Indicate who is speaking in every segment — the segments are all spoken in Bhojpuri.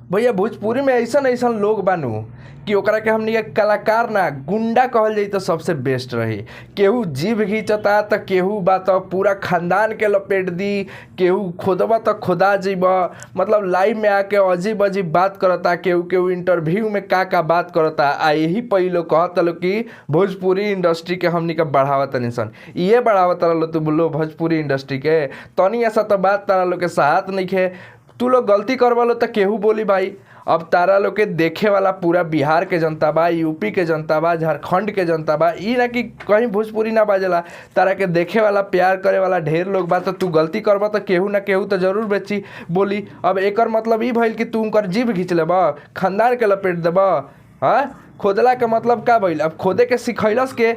Speaker 1: भैया भोजपुरी में ऐसा ऐसा लोग बानू कि ओकरा के हमनी के कलाकार ना गुंडा कहल जाई तो सबसे बेस्ट रही। केहू जीभ घींचता तो केहू बा तो पूरा खानदान के लपेट दी, केहू खोदबा तो खोदा जीब, मतलब लाइव में आके अजीब अजीब बात करता, केहू केहू इंटरव्यू में का बात करता। आ यही पही लोग कहता लो कि भोजपुरी इंडस्ट्री के हमनी के बढ़ावा तनी सन, ये बढ़ावा तारा लो तू बोलो भोजपुरी इंडस्ट्री के तनी ऐसा तो बात तारा लोग के साथ नहीं खे। तू लोग गलती करवा लो तो केहू बोली भाई। अब तारा लोग के देखे वाला पूरा बिहार के जनता बा, यूपी के जनता बा, झारखंड के जनता बा, ई ना कि कहीं भोजपुरी ना बाजला। तारा के देखे वाला प्यार करे वाला ढेर लोग बा, तो तू गलती करबा तो केहू ना केहू तो जरूर बेची बोली। अब एकर मतलब ई भइल कि तू उनकर जीभ घींच लेबा, खानदान के लपेट देबा। हाँ, खोदला के मतलब का भइल? अब खोदे के सिखैलस के,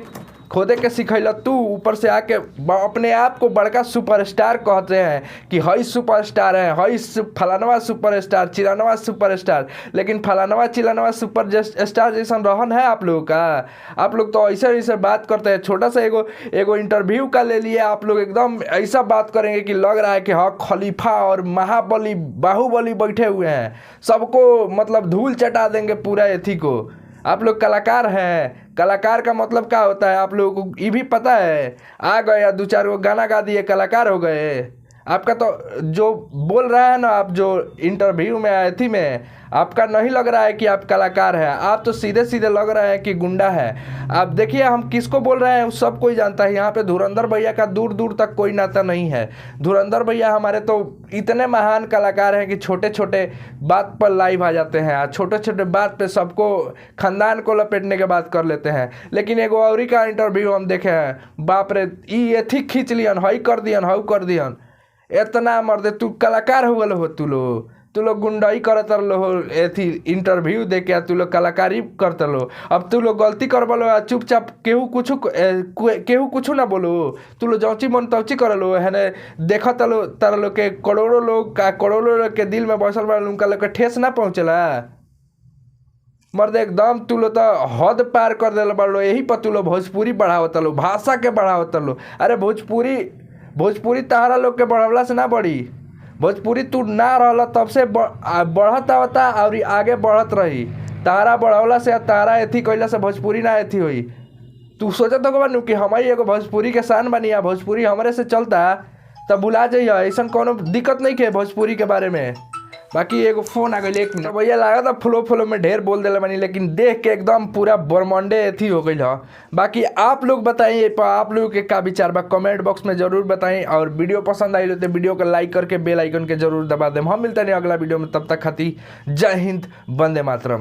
Speaker 1: खोदे के सिखैला तू, ऊपर से आके अपने आप को बड़का सुपरस्टार कहते हैं कि हई सुपरस्टार है, हई फलानवा सुपरस्टार, चिलानवा सुपरस्टार। लेकिन फलानवा चिलानवा सुपर स्टार जैसा रहन है आप लोगों का? आप लोग तो ऐसे ऐसे बात करते हैं। छोटा सा एगो इंटरव्यू का ले लिए आप लोग, एकदम ऐसा बात करेंगे कि लग रहा है कि हाँ खलीफा और महाबली बाहुबली बैठे हुए हैं, सबको मतलब धूल चटा देंगे पूरा एथी को। आप लोग कलाकार हैं। कलाकार का मतलब क्या होता है आप लोगों को ये भी पता है? आ गए या दो चार वो गाना गा दिए कलाकार हो गए? आपका तो जो बोल रहा है ना, आप जो इंटरव्यू में आए थी में, आपका नहीं लग रहा है कि आप कलाकार हैं। आप तो सीधे सीधे लग रहा है कि गुंडा है। आप देखिए हम किसको बोल रहे हैं, सब कोई जानता है। यहाँ पे धुरंधर भैया का दूर दूर तक कोई नाता नहीं है। धुरंधर भैया हमारे तो इतने महान कलाकार हैं कि छोटे छोटे बात पर लाइव आ जाते हैं, छोटे छोटे बात पे सबको खानदान को लपेटने के बात कर लेते हैं। लेकिन एगो औरी का इंटरव्यू हम देखे हैं, बाप रे, ई एथी खींच लियन, हई कर दियन, हऊ कर दियन। इतना मर्दे तू कलाकार हो गल हो? तू लोग गुंडाई करत लो हो, एथी इंटरव्यू दे के तू लोग कलाकारी करत लो। अब तू लोग गलती कर बोलो चुपचाप, केहू कुछ ना बोलो। तू लोग जौची मन तौची कर लो है, देखत लो तारा लोग के करोड़ों लोग के दिल में बसल बा, उनका लोग के ठेस ना पहुँचला। मर्द एकदम तू लोग तो हद पार कर दिल बा लो। यही पर तू लोग भोजपुरी बढ़ावत लो, भाषा के बढ़ावत लो। अरे भोजपुरी तहारा लोग के बढ़वला से ना बढ़ी। भोजपुरी तू ना रहला तब से बढ़त आवता और आगे बढ़त रही। तारा बढ़वला से, तारा एथी कैला से भोजपुरी ना एथी हुई। तू सोचत हो बनू कि हम एगो भोजपुरी के शान बनिया, भोजपुरी हमरे से चलता, तब भुला जाइए। ऐसा कोनो दिक्कत नहीं के भोजपुरी के बारे में। बाकी एगो फोन आ गई, 1 मिनट भैया। लगा था फ्लो में ढेर बोल दिला बनी, लेकिन देख के एकदम पूरा ब्रह्मांडे एथी हो गई है। बाकी आप लोग बताइए, आप लोगों के का विचार बा कमेंट बॉक्स में जरूर बताएं। और वीडियो पसंद आई तो वीडियो को लाइक करके बेल आइकन के जरूर दबा दें। हम मिलते हैं अगला वीडियो में, तब तक खाती जय हिंद, वंदे मातरम।